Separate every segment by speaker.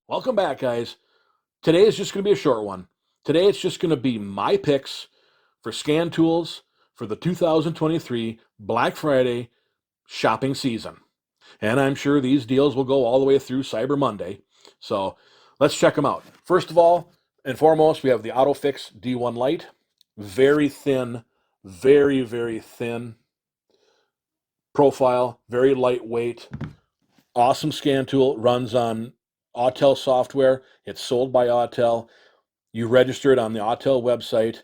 Speaker 1: Welcome back, guys. Today is just going to be a short one. Today it's just going to be my picks for scan tools for the 2023 Black Friday shopping season. And I'm sure these deals will go all the way through Cyber Monday. So let's check them out. First of all and foremost, we have the AutoFix D1 Lite. Very thin, very thin profile, very lightweight, awesome scan tool. Runs on Autel software. It's sold by Autel. You register it on the Autel website.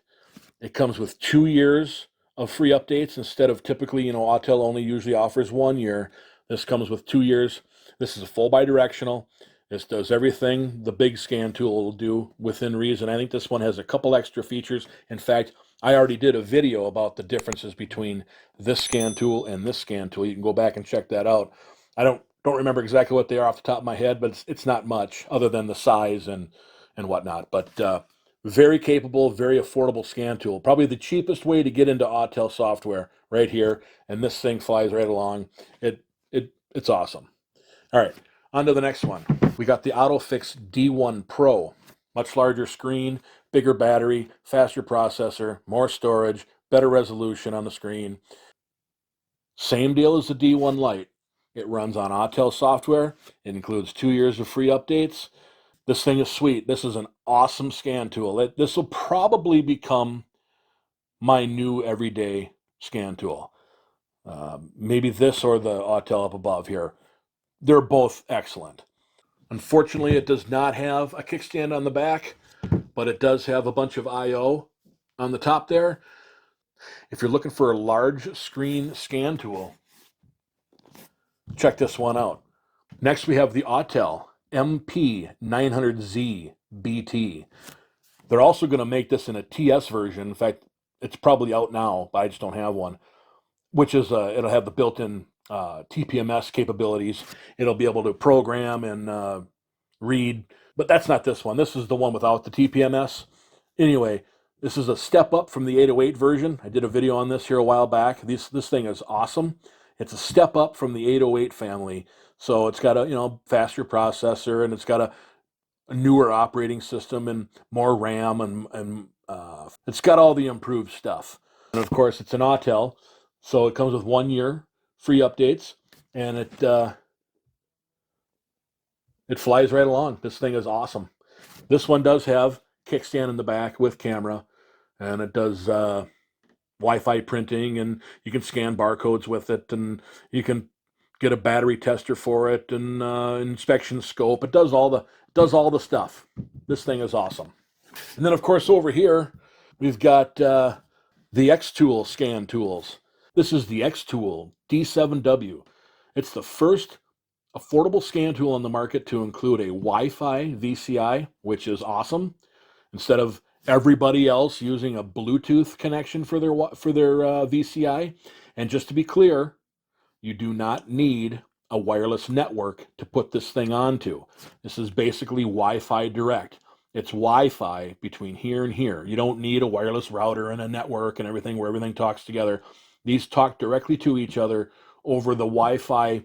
Speaker 1: It comes with 2 years of free updates instead of typically, Autel only usually offers 1 year. This comes with 2 years. This is a full bidirectional. This does everything the big scan tool will do within reason. I think this one has a couple extra features. In fact, I already did a video about the differences between this scan tool and this scan tool. You can go back and check that out. I don't remember exactly what they are off the top of my head, but it's not much other than the size and whatnot. But very capable, very affordable scan tool. Probably the cheapest way to get into Autel software right here, and this thing flies right along. It's awesome. All right, on to the next one. We got the AutoFix D1 Pro. Much larger screen, bigger battery, faster processor, more storage, better resolution on the screen. Same deal as the D1 Lite. It runs on Autel software. It includes 2 years of free updates. This thing is sweet. This is an awesome scan tool. This will probably become my new everyday scan tool. Maybe this or the Autel up above here. They're both excellent. Unfortunately, it does not have a kickstand on the back, but it does have a bunch of I/O on the top there. If you're looking for a large screen scan tool, check this one out. Next, we have the Autel MP900Z BT. They're also going to make this in a TS version. In fact, it's probably out now, but I just don't have one, which is it'll have the built-in TPMS capabilities. It'll be able to program and read, but that's not this one. This is the one without the TPMS. Anyway, this is a step up from the 808 version. I did a video on this here a while back. This thing is awesome. It's a step up from the 808 family. So it's got a faster processor, and it's got a newer operating system and more RAM, and it's got all the improved stuff. And of course, it's an Autel, so it comes with 1 year free updates, and it flies right along. This thing is awesome. This one does have kickstand in the back with camera, and it does Wi-Fi printing, and you can scan barcodes with it, and you can get a battery tester for it, and inspection scope. It does all the stuff. This thing is awesome. And then, of course, over here we've got the XTOOL scan tools. This is the XTOOL D7W. It's the first affordable scan tool on the market to include a Wi-Fi VCI, which is awesome. Instead of everybody else using a Bluetooth connection for their VCI. And just to be clear, you do not need a wireless network to put this thing onto. This is basically Wi-Fi direct. It's Wi-Fi between here and here. You don't need a wireless router and a network and everything where everything talks together. These talk directly to each other over the Wi-Fi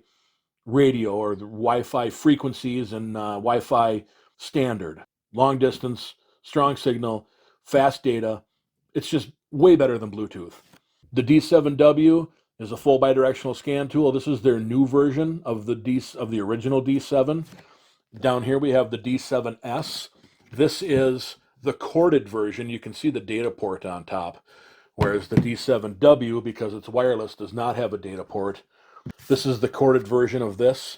Speaker 1: radio or the Wi-Fi frequencies and Wi-Fi standard. Long distance, strong signal, fast data. It's just way better than Bluetooth. The D7W is a full bidirectional scan tool. This is their new version of the original D7. Down here we have the D7S. This is the corded version. You can see the data port on top, whereas the D7W, because it's wireless, does not have a data port. This is the corded version of this.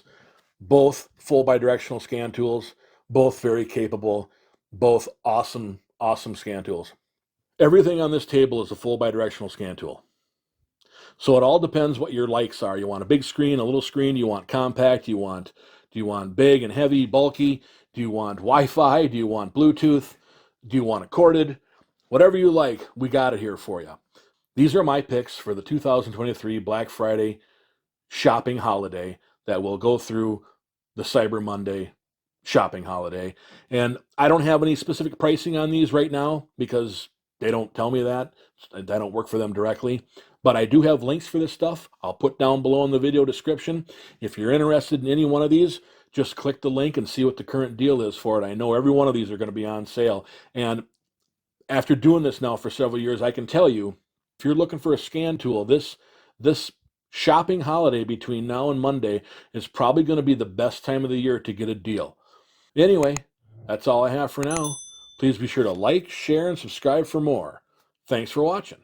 Speaker 1: Both full bidirectional scan tools, both very capable, both awesome scan tools. Everything on this table is a full bidirectional scan tool. So it all depends what your likes are. You want a big screen, a little screen, you want compact, do you want big and heavy, bulky? Do you want Wi-Fi? Do you want Bluetooth? Do you want it corded? Whatever you like, we got it here for you. These are my picks for the 2023 Black Friday shopping holiday that will go through the Cyber Monday shopping holiday. And I don't have any specific pricing on these right now because they don't tell me that. I don't work for them directly. But I do have links for this stuff. I'll put down below in the video description. If you're interested in any one of these, just click the link and see what the current deal is for it. I know every one of these are going to be on sale. And after doing this now for several years, I can tell you, if you're looking for a scan tool, this shopping holiday between now and Monday is probably going to be the best time of the year to get a deal. Anyway, that's all I have for now. Please be sure to like, share, and subscribe for more. Thanks for watching.